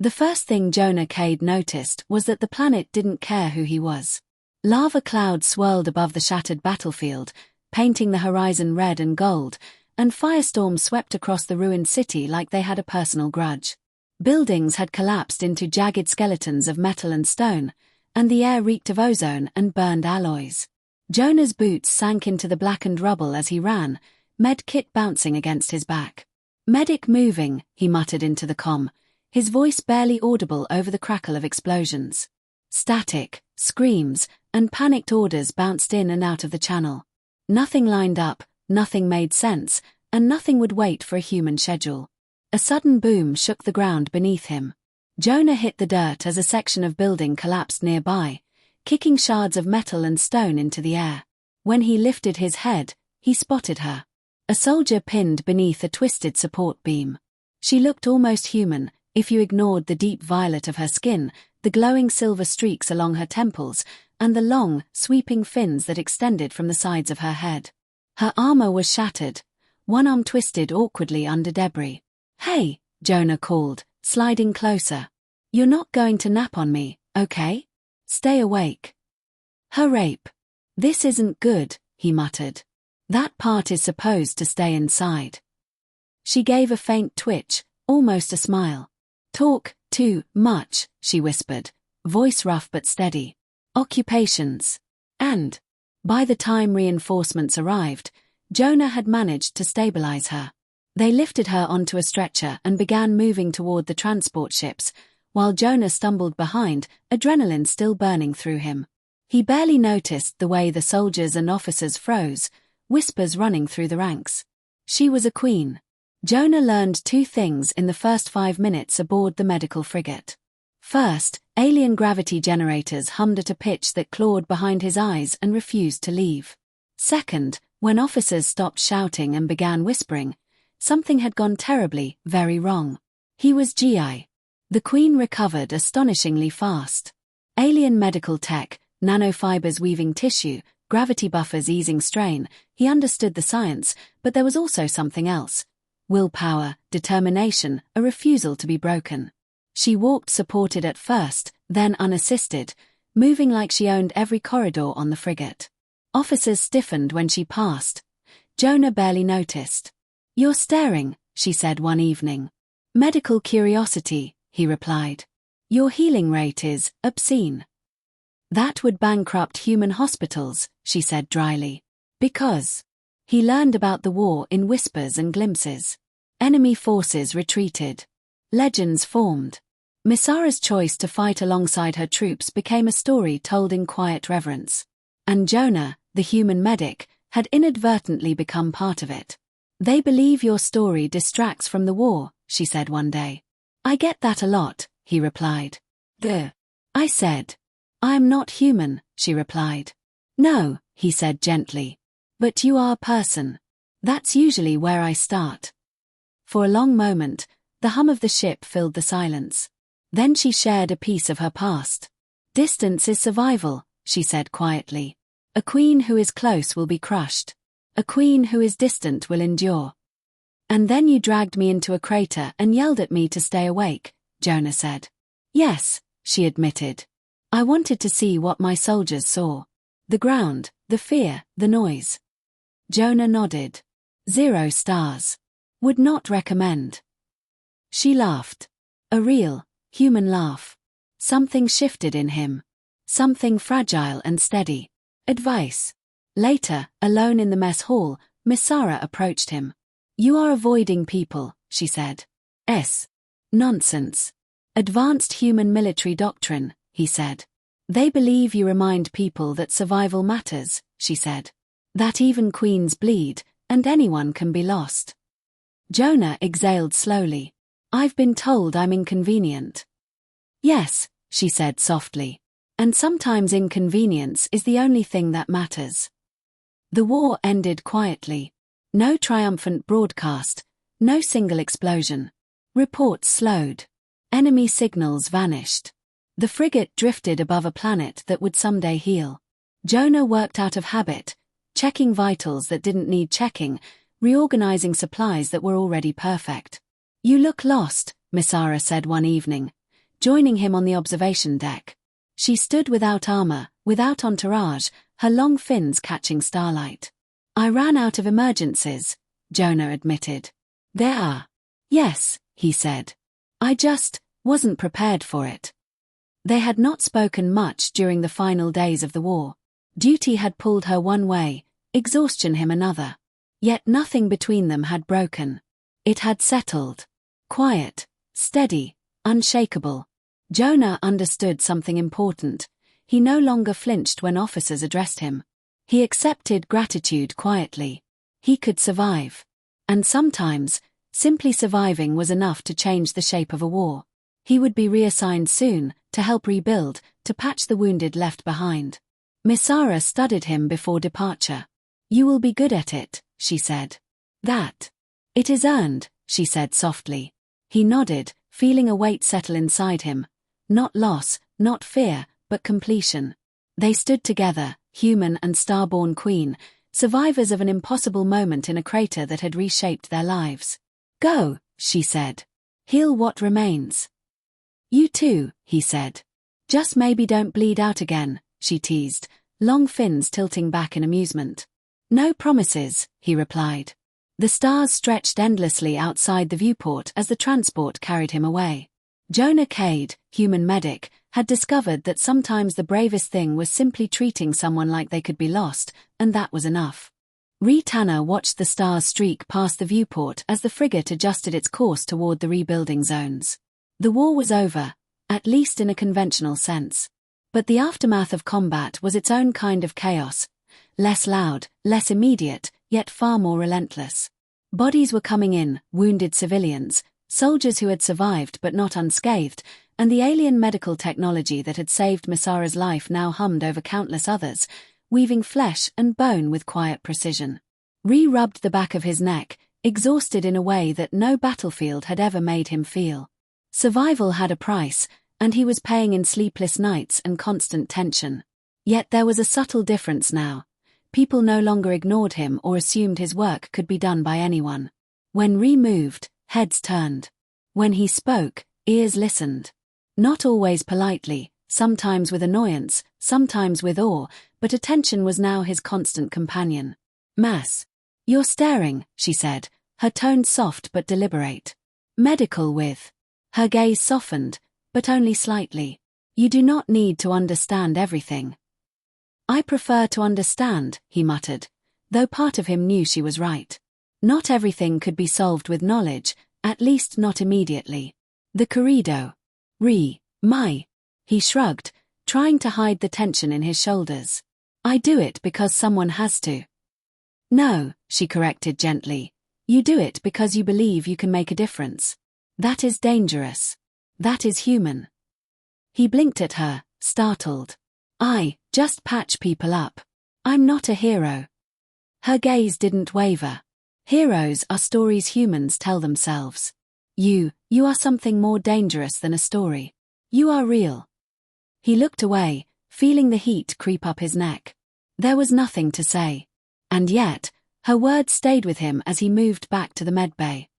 The first thing Jonah Cade noticed was that the planet didn't care who he was. Lava clouds swirled above the shattered battlefield, painting the horizon red and gold, and firestorms swept across the ruined city like they had a personal grudge. Buildings had collapsed into jagged skeletons of metal and stone, and the air reeked of ozone and burned alloys. Jonah's boots sank into the blackened rubble as he ran, med kit bouncing against his back. "Medic moving," he muttered into the comm, his voice barely audible over the crackle of explosions. Static, screams, and panicked orders bounced in and out of the channel. Nothing lined up, nothing made sense, and nothing would wait for a human schedule. A sudden boom shook the ground beneath him. Jonah hit the dirt as a section of building collapsed nearby, kicking shards of metal and stone into the air. When he lifted his head, he spotted her. A soldier pinned beneath a twisted support beam. She looked almost human, if you ignored the deep violet of her skin, the glowing silver streaks along her temples, and the long, sweeping fins that extended from the sides of her head. Her armor was shattered, one arm twisted awkwardly under debris. "Hey," Jonah called, sliding closer. "You're not going to nap on me, okay? Stay awake." Her rape. "This isn't good," he muttered. "That part is supposed to stay inside." She gave a faint twitch, almost a smile. "Talk too much," she whispered, voice rough but steady. "Occupations." And, by the time reinforcements arrived, Jonah had managed to stabilize her. They lifted her onto a stretcher and began moving toward the transport ships, while Jonah stumbled behind, adrenaline still burning through him. He barely noticed the way the soldiers and officers froze, whispers running through the ranks. She was a queen. Jonah learned two things in the first 5 minutes aboard the medical frigate. First, alien gravity generators hummed at a pitch that clawed behind his eyes and refused to leave. Second, when officers stopped shouting and began whispering, something had gone terribly, very wrong. He was GI. The Queen recovered astonishingly fast. Alien medical tech, nanofibers weaving tissue, gravity buffers easing strain, he understood the science, but there was also something else. Willpower, determination, a refusal to be broken. She walked supported at first, then unassisted, moving like she owned every corridor on the frigate. Officers stiffened when she passed. Jonah barely noticed. "You're staring," she said one evening. "Medical curiosity," he replied. "Your healing rate is obscene." "That would bankrupt human hospitals," she said dryly. "Because." He learned about the war in whispers and glimpses. Enemy forces retreated. Legends formed. Misara's choice to fight alongside her troops became a story told in quiet reverence. And Jonah, the human medic, had inadvertently become part of it. "They believe your story distracts from the war," she said one day. "I get that a lot," he replied. "Duh." I said. "I'm not human," she replied. "No," he said gently. "But you are a person. That's usually where I start." For a long moment, the hum of the ship filled the silence. Then she shared a piece of her past. "Distance is survival," she said quietly. "A queen who is close will be crushed. A queen who is distant will endure." "And then you dragged me into a crater and yelled at me to stay awake," Jonah said. "Yes," she admitted. "I wanted to see what my soldiers saw. The ground, the fear, the noise." Jonah nodded. 0 stars. Would not recommend. She laughed. A real, human laugh. Something shifted in him. Something fragile and steady. Advice. Later, alone in the mess hall, Misara approached him. "You are avoiding people," she said. Nonsense. "Advanced human military doctrine," he said. "They believe you remind people that survival matters," she said. "That even queens bleed, and anyone can be lost." Jonah exhaled slowly. "I've been told I'm inconvenient." "Yes," she said softly. "And sometimes inconvenience is the only thing that matters." The war ended quietly. No triumphant broadcast, no single explosion. Reports slowed. Enemy signals vanished. The frigate drifted above a planet that would someday heal. Jonah worked out of habit, checking vitals that didn't need checking, reorganizing supplies that were already perfect. "You look lost," Misara said one evening. joining him on the observation deck. She stood without armor, without entourage, her long fins catching starlight. "I ran out of emergencies," Jonah admitted. "There are." "Yes," he said. "I just wasn't prepared for it." They had not spoken much during the final days of the war. Duty had pulled her one way, exhaustion him another. Yet nothing between them had broken. It had settled. Quiet, steady, unshakable. Jonah understood something important. He no longer flinched when officers addressed him. He accepted gratitude quietly. He could survive. And sometimes, simply surviving was enough to change the shape of a war. He would be reassigned soon, to help rebuild, to patch the wounded left behind. Misara studied him before departure. "You will be good at it," she said. "That. It is earned," she said softly. He nodded, feeling a weight settle inside him. Not loss, not fear, but completion. They stood together, human and starborn queen, survivors of an impossible moment in a crater that had reshaped their lives. "Go," she said. "Heal what remains." "You too," he said. "Just maybe don't bleed out again," she teased, long fins tilting back in amusement. "No promises," he replied. The stars stretched endlessly outside the viewport as the transport carried him away. Jonah Cade, human medic, had discovered that sometimes the bravest thing was simply treating someone like they could be lost, and that was enough. Ree Tanner watched the stars streak past the viewport as the frigate adjusted its course toward the rebuilding zones. The war was over, at least in a conventional sense. But the aftermath of combat was its own kind of chaos, less loud, less immediate, yet far more relentless. Bodies were coming in, wounded civilians, soldiers who had survived but not unscathed, and the alien medical technology that had saved Misara's life now hummed over countless others, weaving flesh and bone with quiet precision. Ree rubbed the back of his neck, exhausted in a way that no battlefield had ever made him feel. Survival had a price, and he was paying in sleepless nights and constant tension. Yet there was a subtle difference now. People no longer ignored him or assumed his work could be done by anyone. When Ree moved, heads turned. When he spoke, ears listened. Not always politely, sometimes with annoyance, sometimes with awe, but attention was now his constant companion. "Mass. You're staring," she said, her tone soft but deliberate. "Medical with." Her gaze softened, but only slightly. "You do not need to understand everything." "I prefer to understand," he muttered, though part of him knew she was right. Not everything could be solved with knowledge, at least not immediately. The corrido. My. He shrugged, trying to hide the tension in his shoulders. "I do it because someone has to." "No," she corrected gently. "You do it because you believe you can make a difference. That is dangerous. That is human." He blinked at her, startled. "I just patch people up. I'm not a hero." Her gaze didn't waver. "Heroes are stories humans tell themselves. You are something more dangerous than a story. You are real." He looked away, feeling the heat creep up his neck. There was nothing to say. And yet, her words stayed with him as he moved back to the medbay.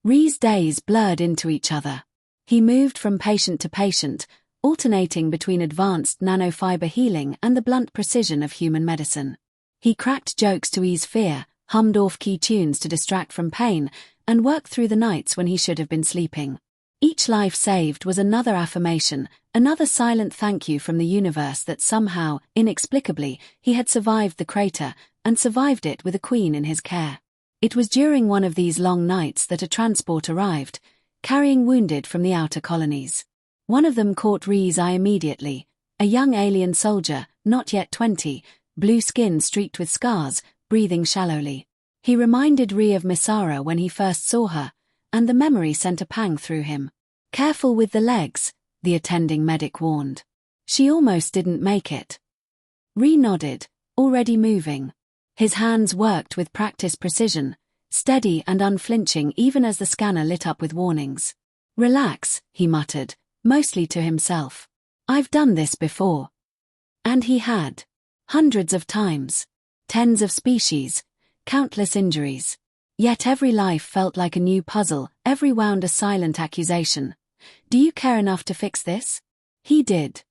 Ree's days blurred into each other. He moved from patient to patient, alternating between advanced nanofiber healing and the blunt precision of human medicine. He cracked jokes to ease fear, hummed off-key tunes to distract from pain, and worked through the nights when he should have been sleeping. Each life saved was another affirmation, another silent thank you from the universe that somehow, inexplicably, he had survived the crater, and survived it with a queen in his care. It was during one of these long nights that a transport arrived, carrying wounded from the outer colonies. One of them caught Ree's eye immediately, a young alien soldier, not yet 20, blue skin streaked with scars, breathing shallowly. He reminded Ree of Misara when he first saw her, and the memory sent a pang through him. "Careful with the legs," the attending medic warned. "She almost didn't make it." Ree nodded, already moving. His hands worked with practiced precision, steady and unflinching even as the scanner lit up with warnings. "Relax," he muttered, mostly to himself. "I've done this before." And he had. Hundreds of times. Tens of species. Countless injuries. Yet every life felt like a new puzzle, every wound a silent accusation. Do you care enough to fix this? He did.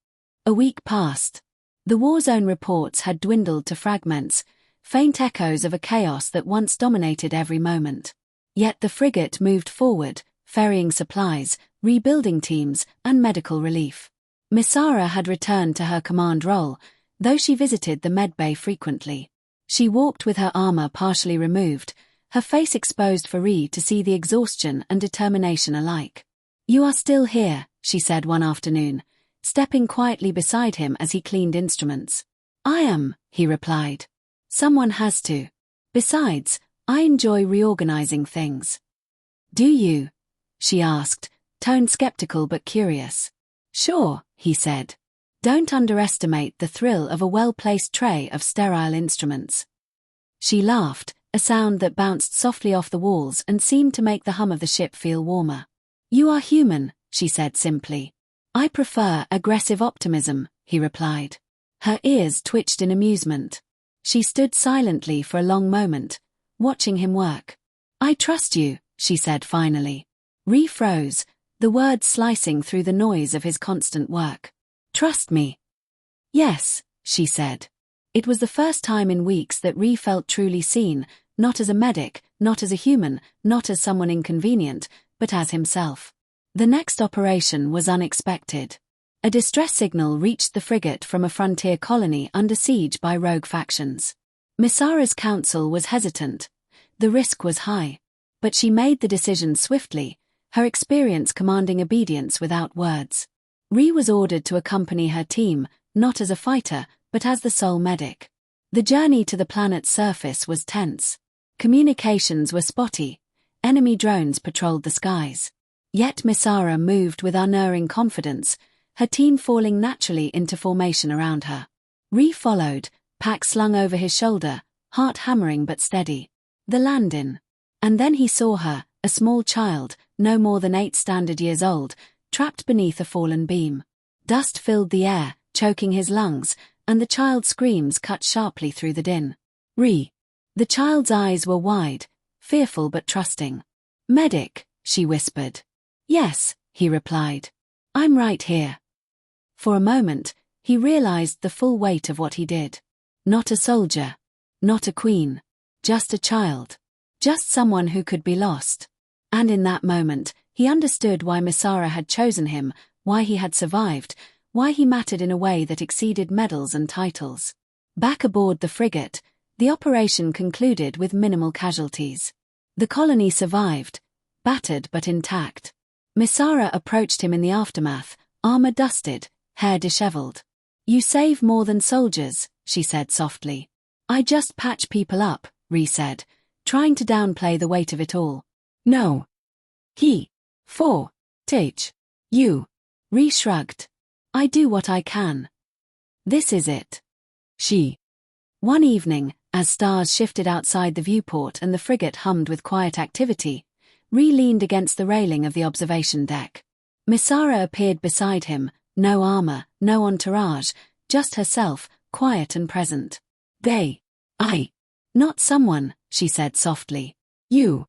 A week passed. The war zone reports had dwindled to fragments, faint echoes of a chaos that once dominated every moment. Yet the frigate moved forward, ferrying supplies, rebuilding teams, and medical relief. Misara had returned to her command role, though she visited the medbay frequently. She walked with her armor partially removed, her face exposed for Ree to see the exhaustion and determination alike. "You are still here," she said one afternoon, stepping quietly beside him as he cleaned instruments. "I am," he replied. "Someone has to. Besides, I enjoy reorganizing things." "Do you?" she asked, tone skeptical but curious. "Sure," he said. "Don't underestimate the thrill of a well-placed tray of sterile instruments." She laughed, a sound that bounced softly off the walls and seemed to make the hum of the ship feel warmer. "You are human," she said simply. "I prefer aggressive optimism," he replied. Her ears twitched in amusement. She stood silently for a long moment, watching him work. "I trust you," she said finally. Ree froze, the words slicing through the noise of his constant work. "Trust me." "Yes," she said. It was the first time in weeks that Ree felt truly seen, not as a medic, not as a human, not as someone inconvenient, but as himself. The next operation was unexpected. A distress signal reached the frigate from a frontier colony under siege by rogue factions. Misara's counsel was hesitant. The risk was high. But she made the decision swiftly, her experience commanding obedience without words. Ree was ordered to accompany her team, not as a fighter, but as the sole medic. The journey to the planet's surface was tense. Communications were spotty. Enemy drones patrolled the skies. Yet Misara moved with unerring confidence, her team falling naturally into formation around her. Ree followed, pack slung over his shoulder, heart hammering but steady. The land-in. And then he saw her, a small child, no more than 8 standard years old, trapped beneath a fallen beam. Dust filled the air, choking his lungs, and the child's screams cut sharply through the din. "Ree." The child's eyes were wide, fearful but trusting. "Medic," she whispered. "Yes," he replied. "I'm right here." For a moment, he realized the full weight of what he did. Not a soldier. Not a queen. Just a child. Just someone who could be lost. And in that moment, he understood why Misara had chosen him, why he had survived, why he mattered in a way that exceeded medals and titles. Back aboard the frigate, the operation concluded with minimal casualties. The colony survived, battered but intact. Misara approached him in the aftermath, armor dusted, hair disheveled. "You save more than soldiers," she said softly. "I just patch people up," Ree said, trying to downplay the weight of it all. "No. He. For. Teach. You." Ree shrugged. "I do what I can. This is it." She. One evening, as stars shifted outside the viewport and the frigate hummed with quiet activity, Ree leaned against the railing of the observation deck. Misara appeared beside him, no armor, no entourage, just herself, quiet and present. I. Not someone," she said softly. "You."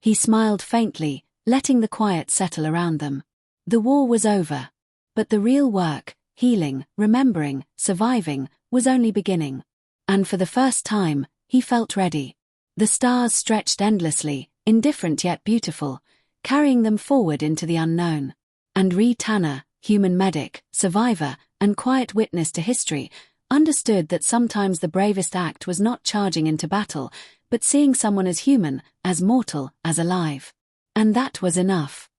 He smiled faintly, letting the quiet settle around them. The war was over. But the real work, healing, remembering, surviving, was only beginning. And for the first time, he felt ready. The stars stretched endlessly, indifferent yet beautiful, carrying them forward into the unknown. And Ree Tanner, human medic, survivor, and quiet witness to history, understood that sometimes the bravest act was not charging into battle, but seeing someone as human, as mortal, as alive. And that was enough.